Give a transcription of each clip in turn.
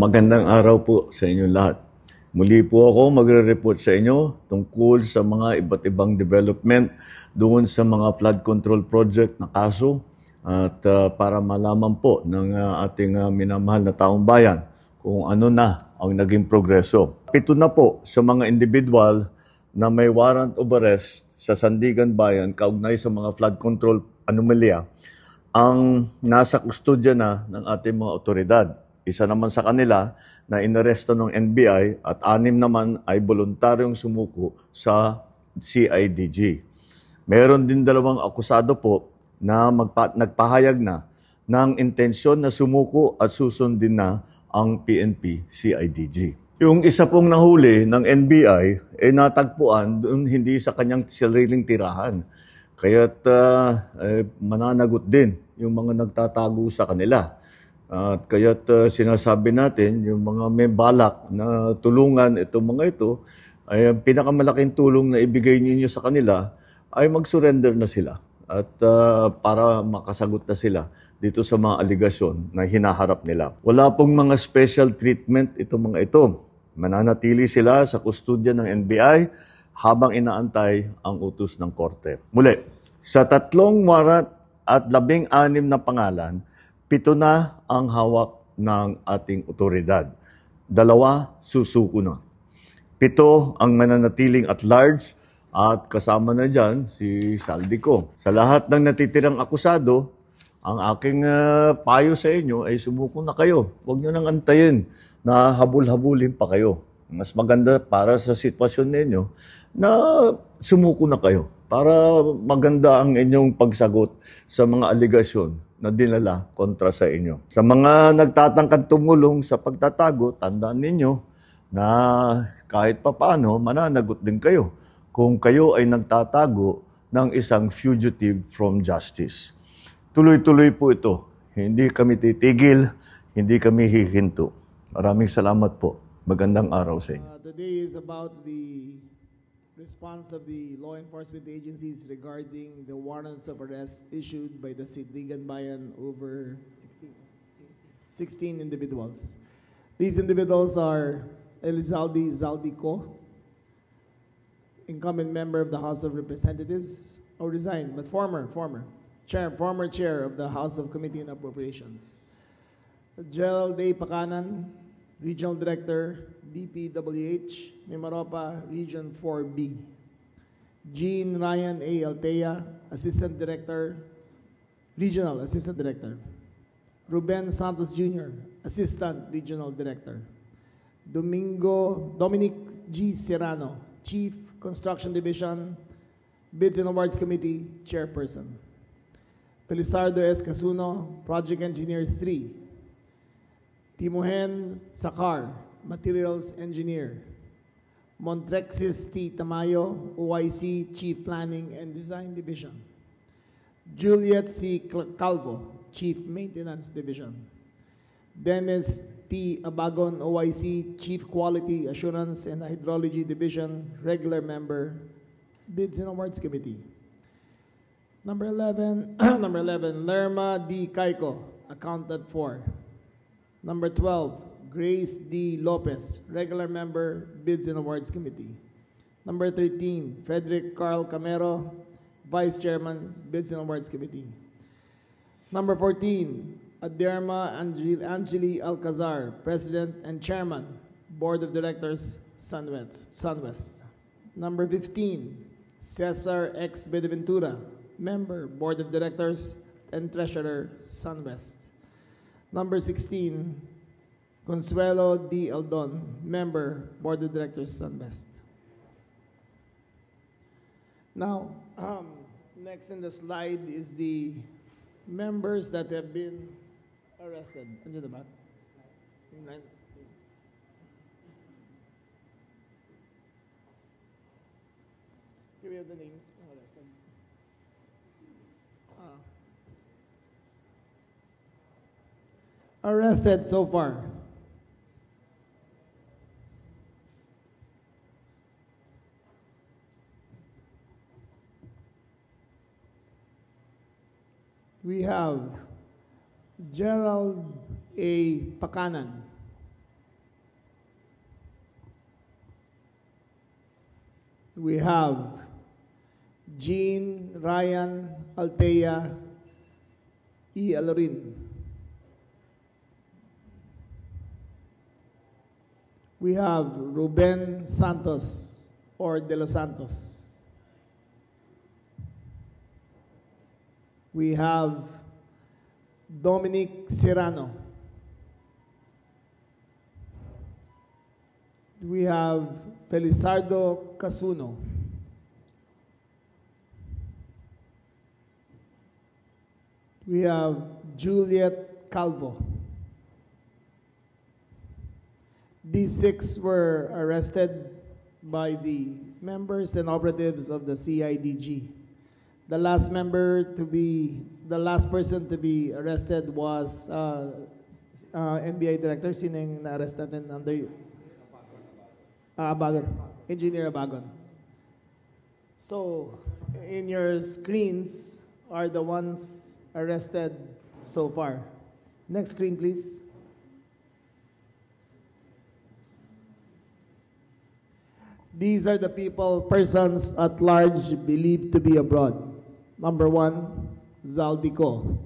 Magandang araw po sa inyo lahat. Muli po ako magre-report sa inyo tungkol sa mga iba't ibang development doon sa mga flood control project na kaso at para malaman po ng ating minamahal na taong bayan kung ano na ang naging progreso. 7 na po sa mga individual na may warrant of arrest sa Sandigan Bayan kaugnay sa mga flood control anomalya ang nasa kustodya na ng ating mga otoridad. Isa naman sa kanila na inaresto ng NBI at 6 naman ay voluntaryong sumuko sa CIDG. Meron din 2 akusado po na nagpahayag na ng intensyon na sumuko at susundin na ang PNP CIDG. Yung isa pong nahuli ng NBI ay natagpuan doon hindi sa kanyang sariling tirahan. Kaya't mananagot din yung mga nagtatago sa kanila. At kaya't sinasabi natin, yung mga may balak na tulungan itong mga ito, ay ang pinakamalaking tulong na ibigay ninyo sa kanila ay mag-surrender na sila. At para makasagot na sila dito sa mga aligasyon na hinaharap nila. Wala pong mga special treatment itong mga ito. Mananatili sila sa kustodya ng NBI habang inaantay ang utos ng korte. Muli, sa 3 warrant at 16 na pangalan, 7 na ang hawak ng ating otoridad. 2 susuko na. 7 ang mananatiling at large at kasama na dyan si Saldico. Sa lahat ng natitirang akusado, ang aking payo sa inyo ay sumuko na kayo. Huwag nyo nang antayin na habul-habulin pa kayo. Mas maganda para sa sitwasyon ninyo na sumuko na kayo para maganda ang inyong pagsagot sa mga aligasyon na dinala kontra sa inyo. Sa mga nagtatangkang tumulong sa pagtatago, tandaan ninyo na kahit papaano, mananagot din kayo kung kayo ay nagtatago ng isang fugitive from justice. Tuloy-tuloy po ito. Hindi kami titigil, hindi kami hihinto. Maraming salamat po. Magandang araw sa inyo. Today is about the response of the law enforcement agencies regarding the warrants of arrest issued by the Sandigan Bayan over 16 individuals. These individuals are Elizalde Zaldico, incumbent member of the House of Representatives, or resigned, but former chair of the House of Committee on Appropriations. Gerald A. Pakanan, Regional Director, DPWH, Mimaropa, Region 4B. Jean Ryan A. Altea, Assistant Director, Regional Assistant Director. Ruben Santos Jr., Assistant Regional Director. Dominic G. Serrano, Chief Construction Division, Bids and Awards Committee, Chairperson. Felizardo S. Casuno, Project Engineer 3. Timohen Sakar, Materials Engineer. Montrexis T. Tamayo, OIC, Chief Planning and Design Division. Juliet C. Calvo, Chief Maintenance Division. Dennis P. Abagon, OIC, Chief Quality Assurance and Hydrology Division, Regular Member, Bids and Awards Committee. Number 11, Lerma D. Caico, Accountant 4. Number 12, Grace D. Lopez, Regular Member, Bids and Awards Committee. Number 13, Frederick Carl Camero, Vice Chairman, Bids and Awards Committee. Number 14, Aderma Angeli Alcazar, President and Chairman, Board of Directors, SunWest. Number 15, Cesar X. Bedeventura, Member, Board of Directors and Treasurer, SunWest. Number 16, Consuelo D. Aldon, Member, Board of Directors, SunWest. Now, next in the slide is the members that have been arrested. Andiyan na ba? Here we have the names arrested. Arrested so far. We have Gerald A. Pakanan, We have Jean Ryan Altea E. Alorin. We have Ruben Santos or De Los Santos. We have Dominic Serrano. We have Felizardo Casuno. We have Juliet Calvo. These 6 were arrested by the members and operatives of the CIDG. The last person to be arrested was NBI Director. Sino yung na-arrest natin under Abagon, Engineer Abagon. So, in your screens are the ones arrested so far. Next screen, please. These are the persons at large believed to be abroad. Number 1, Zaldico.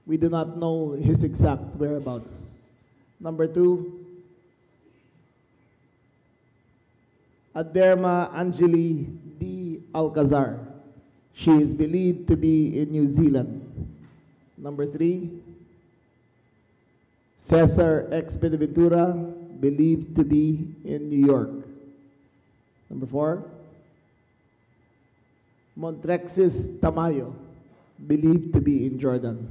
We do not know his exact whereabouts. Number 2, Aderma Angeli D. Alcazar. She is believed to be in New Zealand. Number 3, Cesar X. Benaventura, believed to be in New York. Number 4, Montrexis Tamayo, believed to be in Jordan.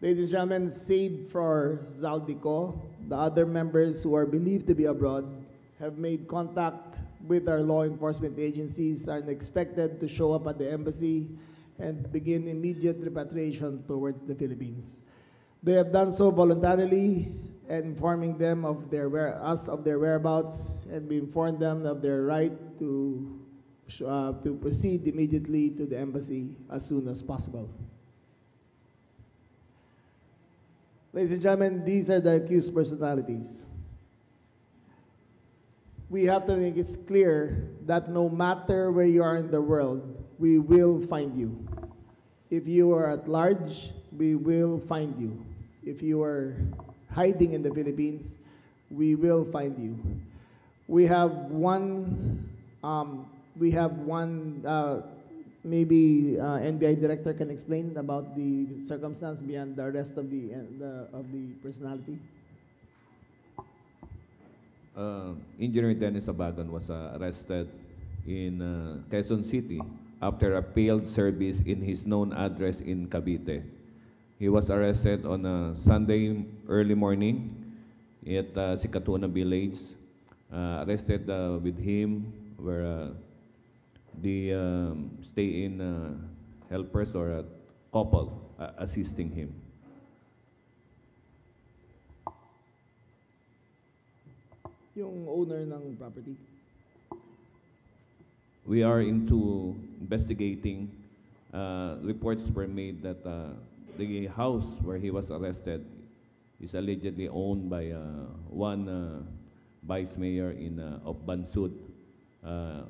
Ladies and gentlemen, save for Zaldico, the other members who are believed to be abroad have made contact with our law enforcement agencies, are expected to show up at the embassy and begin immediate repatriation towards the Philippines. They have done so voluntarily, and informing them of their whereabouts, and we informed them of their right to proceed immediately to the embassy as soon as possible. Ladies and gentlemen, these are the accused personalities. We have to make it clear that no matter where you are in the world, we will find you. If you are at large, we will find you. If you are hiding in the Philippines, we will find you. We have one, maybe NBI Director can explain about the circumstance beyond the arrest of the personality. Engineer Dennis Abagon was arrested in Quezon City after a failed service in his known address in Cavite. He was arrested on a Sunday early morning at Sikatuna Village. Arrested with him were the stay-in helpers or a couple assisting him. Yung owner ng property. We are into investigating. Reports were made that the house where he was arrested is allegedly owned by one vice mayor of Bansud,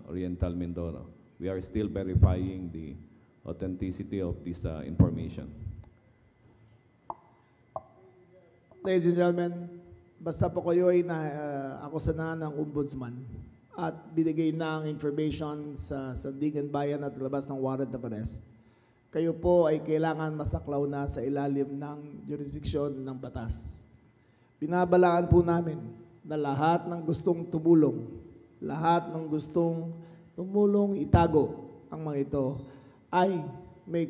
Oriental Mindoro. We are still verifying the authenticity of this information. Ladies and gentlemen, basta po kayo ay akusahan ng ombudsman at binigay na ang information sa Sandigan Bayan at labas ng warrant of arrest, kayo po ay kailangan masaklaw na sa ilalim ng jurisdiksyon ng batas. Binabalaan po namin na lahat ng gustong tumulong, lahat ng gustong tumulong itago ang mga ito ay may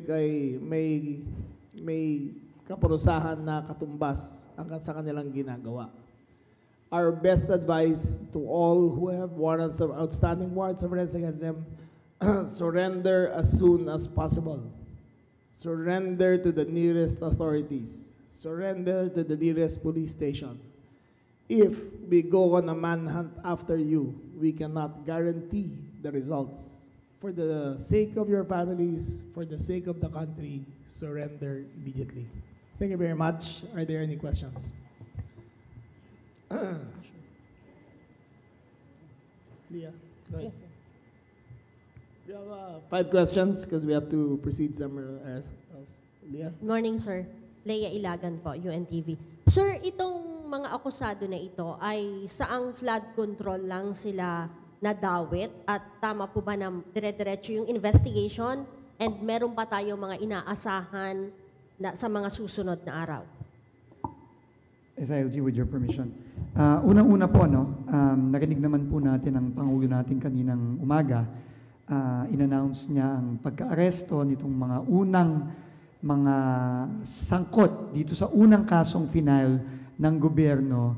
kaparusahan na katumbas ang sa kanilang ginagawa. Our best advice to all who have outstanding warrants of arrest against them, surrender as soon as possible. Surrender to the nearest authorities. Surrender to the nearest police station. If we go on a manhunt after you, we cannot guarantee the results. For the sake of your families, for the sake of the country, surrender immediately. Thank you very much. Are there any questions? Leah, go ahead. Yes, sir. We have 5 questions because we have to proceed somewhere else. Leah? Morning, sir. Leia Ilagan po, UNTV. Sir, itong mga akusado na ito ay saang flood control lang sila nadawit at tama po ba na dire-diretso yung investigation and meron pa tayo mga inaasahan na, sa mga susunod na araw? SILG, with your permission. Unang-una po, no, narinig naman po natin ang Pangulo natin kaninang umaga. In-announce niya ang pagka-aresto nitong mga unang mga sangkot dito sa unang kasong final ng gobyerno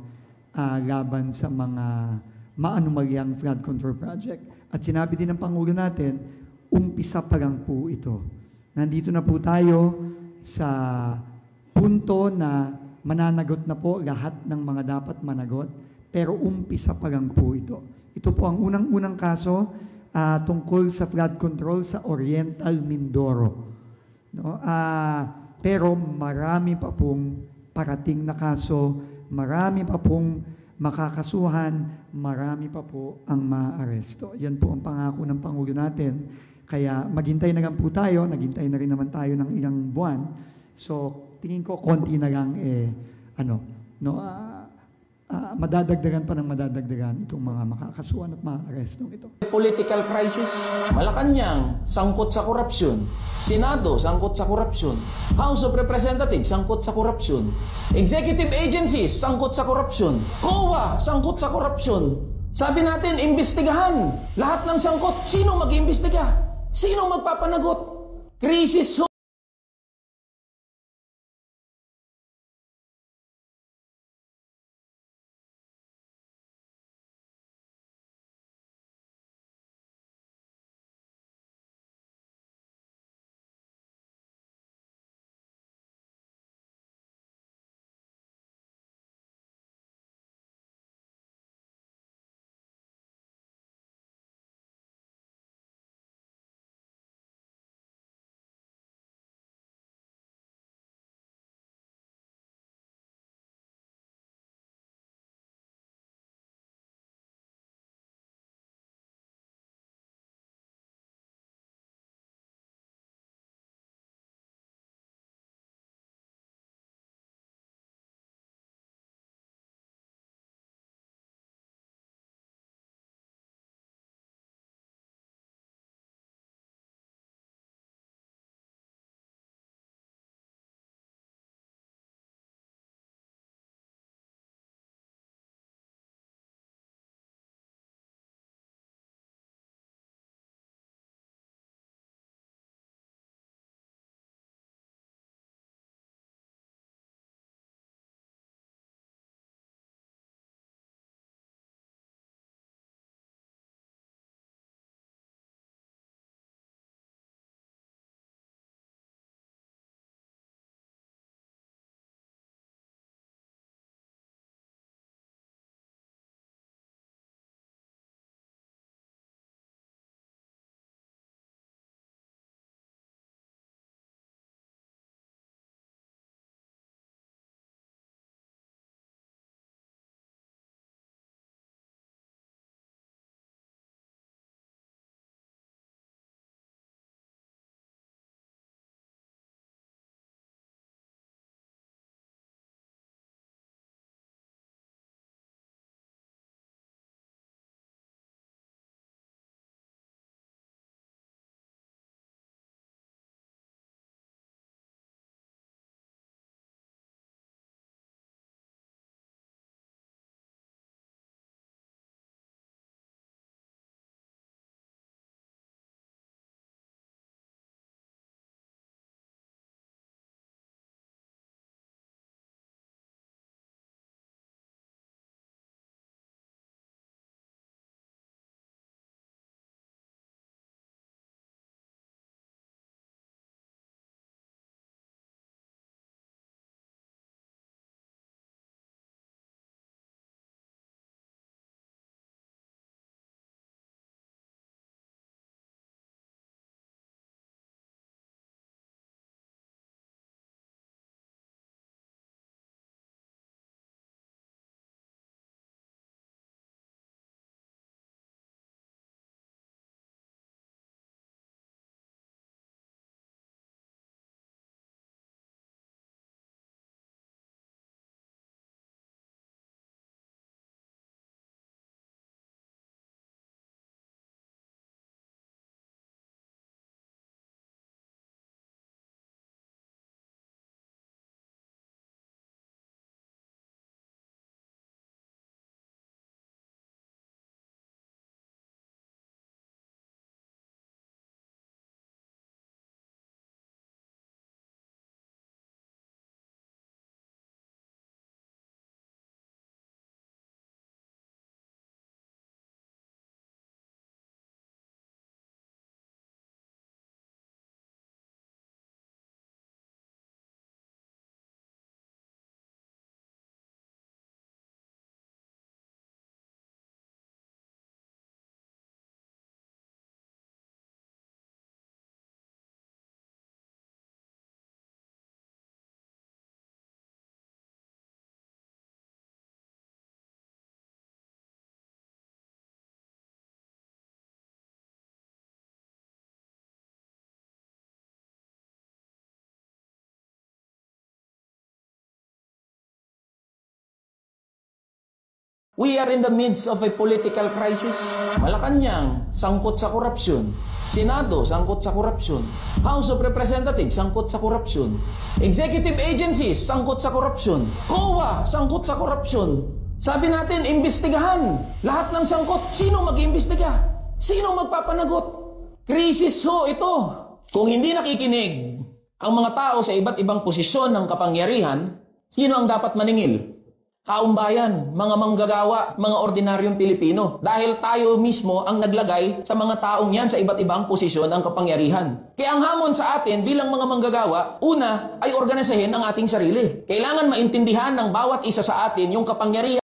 laban sa mga maanumalyang flood control project. At sinabi din ng Pangulo natin, umpisa pa lang po ito. Nandito na po tayo sa punto na mananagot na po lahat ng mga dapat managot, pero umpisa pa lang po ito. Ito po ang unang-unang kaso tungkol sa flood control sa Oriental Mindoro. No? Pero marami pa pong parating na kaso, marami pa pong makakasuhan, marami pa po ang maaaresto. Yan po ang pangako ng Pangulo natin. Kaya maghintay na lang po tayo, naghintay na rin naman tayo ng ilang buwan. So, tingin ko konti na lang madadagdagan pa ng madadagdagan itong mga makakasuhan at mga arestong ito. Political crisis, Malacanang, sangkot sa korupsyon. Senado, sangkot sa korupsyon. House of Representatives, sangkot sa korupsyon. Executive agencies, sangkot sa korupsyon. COA, sangkot sa korupsyon. Sabi natin, imbestigahan. Lahat ng sangkot, sino mag-imbestiga? Sino magpapanagot? Crisis We are in the midst of a political crisis. Malacanang, sangkot sa korupsyon. Senado, sangkot sa korupsyon. House of Representatives, sangkot sa korupsyon. Executive agencies, sangkot sa korupsyon. COA, sangkot sa korupsyon. Sabi natin, imbestigahan. Lahat ng sangkot, sino mag-iimbestiga? Sino magpapanagot? Krisis ho ito. Kung hindi nakikinig ang mga tao sa iba't ibang posisyon ng kapangyarihan, sino ang dapat maningil? Kaumbayan, mga manggagawa, mga ordinaryong Pilipino. Dahil tayo mismo ang naglagay sa mga taong yan sa iba't ibang posisyon ng kapangyarihan. Kaya ang hamon sa atin bilang mga manggagawa, una ay organisahin ang ating sarili. Kailangan maintindihan ng bawat isa sa atin yung kapangyarihan